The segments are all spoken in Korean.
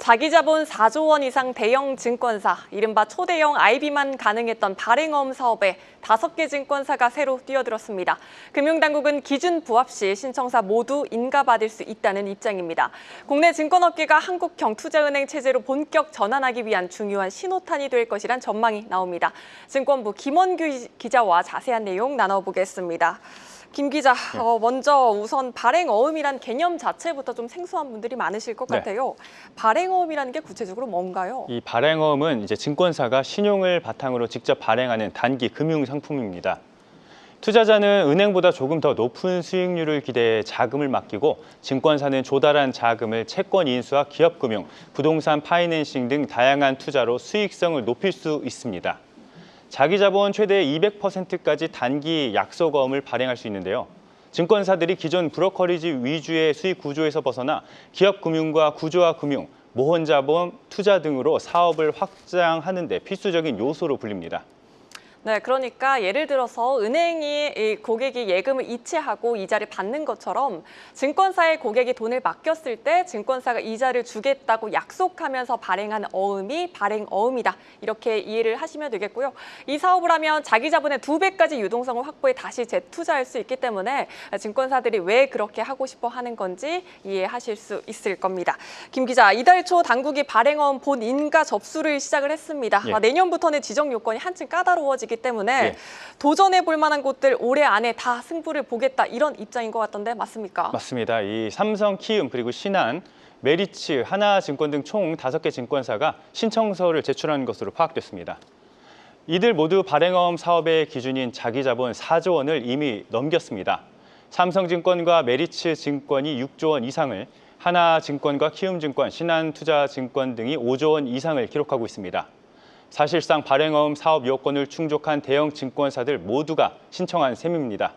자기 자본 4조 원 이상 대형 증권사, 이른바 초대형 IB만 가능했던 발행어음 사업에 5개 증권사가 새로 뛰어들었습니다. 금융당국은 기준 부합 시 신청사 모두 인가받을 수 있다는 입장입니다. 국내 증권업계가 한국경투자은행 체제로 본격 전환하기 위한 중요한 신호탄이 될 것이란 전망이 나옵니다. 증권부 김원규 기자와 자세한 내용 나눠보겠습니다. 김 기자, 먼저 우선 발행어음이란 개념 자체부터 좀 생소한 분들이 많으실 것 같아요. 발행어음이라는 게 구체적으로 뭔가요? 이 발행어음은 이제 증권사가 신용을 바탕으로 직접 발행하는 단기 금융 상품입니다. 투자자는 은행보다 조금 더 높은 수익률을 기대해 자금을 맡기고 증권사는 조달한 자금을 채권 인수와 기업금융, 부동산 파이낸싱 등 다양한 투자로 수익성을 높일 수 있습니다. 자기 자본 최대 200%까지 단기 약속어음을 발행할 수 있는데요. 증권사들이 기존 브로커리지 위주의 수익 구조에서 벗어나 기업 금융과 구조화 금융, 모험 자본, 투자 등으로 사업을 확장하는 데 필수적인 요소로 불립니다. 네, 그러니까 예를 들어서 은행이 고객이 예금을 이체하고 이자를 받는 것처럼 증권사에 고객이 돈을 맡겼을 때 증권사가 이자를 주겠다고 약속하면서 발행한 어음이 발행어음이다. 이렇게 이해를 하시면 되겠고요. 이 사업을 하면 자기 자본의 2배까지 유동성을 확보해 다시 재투자할 수 있기 때문에 증권사들이 왜 그렇게 하고 싶어 하는 건지 이해하실 수 있을 겁니다. 김 기자, 이달 초 당국이 발행어음 본 인가 접수를 시작을 했습니다. 내년부터는 지정 요건이 한층 까다로워지기 때문에 도전해 볼 만한 곳들 올해 안에 다 승부를 보겠다 이런 입장인 것 같던데 맞습니까? 맞습니다. 이 삼성, 키움, 그리고 신한, 메리츠, 하나증권 등 총 5개 증권사가 신청서를 제출한 것으로 파악됐습니다. 이들 모두 발행어음 사업의 기준인 자기 자본 4조 원을 이미 넘겼습니다. 삼성증권과 메리츠증권이 6조 원 이상을, 하나증권과 키움증권, 신한투자증권 등이 5조 원 이상을 기록하고 있습니다. 사실상 발행어음 사업 요건을 충족한 대형 증권사들 모두가 신청한 셈입니다.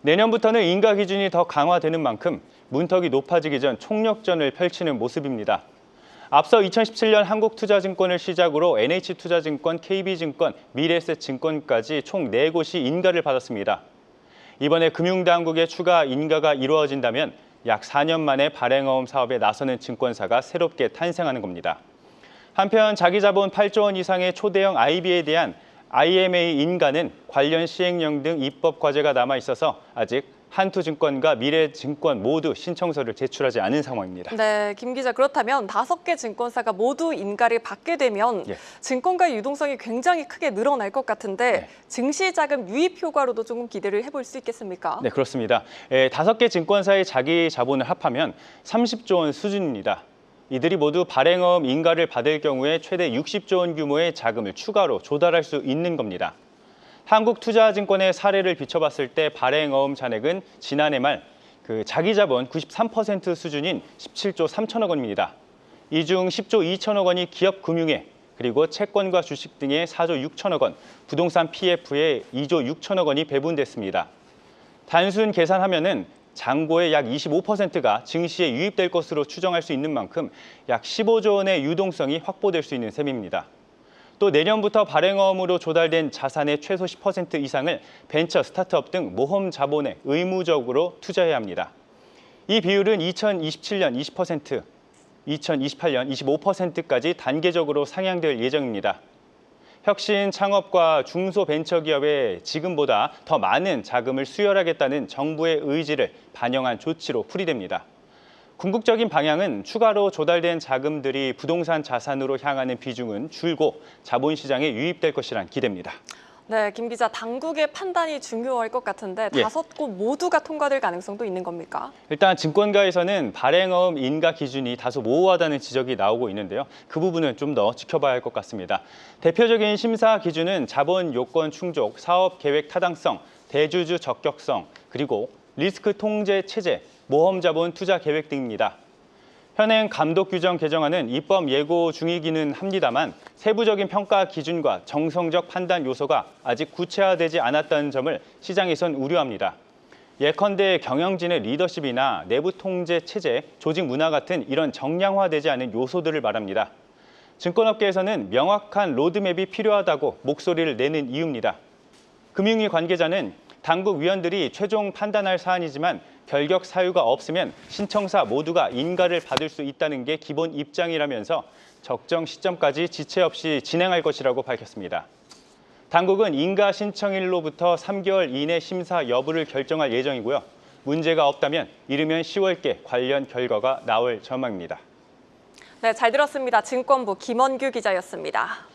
내년부터는 인가 기준이 더 강화되는 만큼 문턱이 높아지기 전 총력전을 펼치는 모습입니다. 앞서 2017년 한국투자증권을 시작으로 NH투자증권, KB증권, 미래에셋증권까지 총 4곳이 인가를 받았습니다. 이번에 금융당국의 추가 인가가 이루어진다면 약 4년 만에 발행어음 사업에 나서는 증권사가 새롭게 탄생하는 겁니다. 한편 자기 자본 8조 원 이상의 초대형 IB에 대한 IMA 인가는 관련 시행령 등 입법 과제가 남아 있어서 아직 한투증권과 미래증권 모두 신청서를 제출하지 않은 상황입니다. 네, 김 기자, 그렇다면 5개 증권사가 모두 인가를 받게 되면 증권가의 유동성이 굉장히 크게 늘어날 것 같은데 증시자금 유입 효과로도 조금 기대를 해볼 수 있겠습니까? 네, 그렇습니다. 5개 증권사의 자기 자본을 합하면 30조 원 수준입니다. 이들이 모두 발행어음 인가를 받을 경우에 최대 60조 원 규모의 자금을 추가로 조달할 수 있는 겁니다. 한국투자증권의 사례를 비춰봤을 때 발행어음 잔액은 지난해 말 자기 자본 93% 수준인 17조 3천억 원입니다. 이 중 10조 2천억 원이 기업 금융에, 그리고 채권과 주식 등의 4조 6천억 원, 부동산 PF에 2조 6천억 원이 배분됐습니다. 단순 계산하면은 잔고의 약 25%가 증시에 유입될 것으로 추정할 수 있는 만큼 약 15조 원의 유동성이 확보될 수 있는 셈입니다. 또 내년부터 발행어음으로 조달된 자산의 최소 10% 이상을 벤처, 스타트업 등 모험 자본에 의무적으로 투자해야 합니다. 이 비율은 2027년 20%, 2028년 25%까지 단계적으로 상향될 예정입니다. 혁신 창업과 중소벤처기업에 지금보다 더 많은 자금을 수혈하겠다는 정부의 의지를 반영한 조치로 풀이됩니다. 궁극적인 방향은 추가로 조달된 자금들이 부동산 자산으로 향하는 비중은 줄고 자본시장에 유입될 것이란 기대입니다. 네, 김 기자, 당국의 판단이 중요할 것 같은데 5곳 모두가 통과될 가능성도 있는 겁니까? 일단 증권가에서는 발행어음 인가 기준이 다소 모호하다는 지적이 나오고 있는데요. 그 부분은 좀 더 지켜봐야 할 것 같습니다. 대표적인 심사 기준은 자본 요건 충족, 사업 계획 타당성, 대주주 적격성, 그리고 리스크 통제 체제, 모험 자본 투자 계획 등입니다. 현행 감독 규정 개정안은 입법 예고 중이기는 합니다만 세부적인 평가 기준과 정성적 판단 요소가 아직 구체화되지 않았다는 점을 시장에선 우려합니다. 예컨대 경영진의 리더십이나 내부 통제 체제, 조직 문화 같은 이런 정량화되지 않은 요소들을 말합니다. 증권업계에서는 명확한 로드맵이 필요하다고 목소리를 내는 이유입니다. 금융위 관계자는 당국 위원들이 최종 판단할 사안이지만 결격 사유가 없으면 신청사 모두가 인가를 받을 수 있다는 게 기본 입장이라면서 적정 시점까지 지체 없이 진행할 것이라고 밝혔습니다. 당국은 인가 신청일로부터 3개월 이내 심사 여부를 결정할 예정이고요. 문제가 없다면 이르면 10월께 관련 결과가 나올 전망입니다. 네, 잘 들었습니다. 증권부 김원규 기자였습니다.